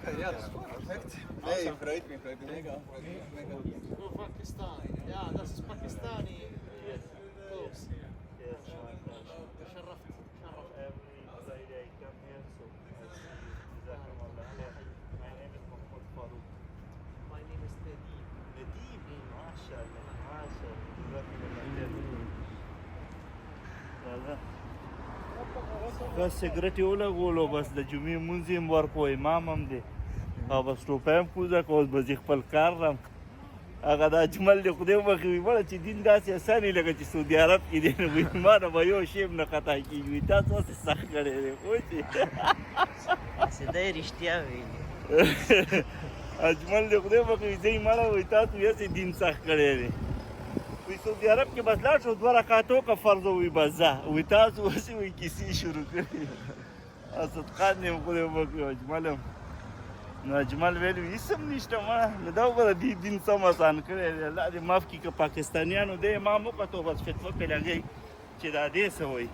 Ja, das ist perfekt. Nee, freut mich mega. Mega. Nur Pakistan. Ja, das ist Pakistani. Close. شرفت. Every Friday I come here, so Jazakumullah khair. My name is Mahmoud Farouk. My name is Nadeem. Nadeem, mashallah, mashallah. Jazakumullah khair. بس سګرټ یې ولګولو بس د جمعې مونځ یې هم ورکړو امام هم دی او بس ټوپۍ هم کوزه کړه اوس به زه خپل کار رم هغه د اجمل دی خدای وبخښي وایي بړه چې دین داسې اسان یې لکه چې سعودي عرب کې دی نو وایي ما نه به یو شی هم نه خطا کېږي وایي تاسو هسې سخت کړی دی پوه شوې چې دی رښتیا ویلي اجمل دی خدای وبخښي وایي زه یې مړه وایي تاسو یې هسې دین سخت کړی دی وی سعودي عرب کې بس لاړ شو 2 رکعات وکړه فرض وی بس ځه وی تاسو اوسې وی کیسې شروع کړې اسد خان یم خدای وبخښي اجمل هم نو اجمل ویلي هېڅ هم نشته مړه نو دا وګوره دې دین سم اسان کړی دی الله دې معاف کړي که پاکستانیانو دې امام وکتو بس فتوه پرې لګوي چې دا دې څه وایي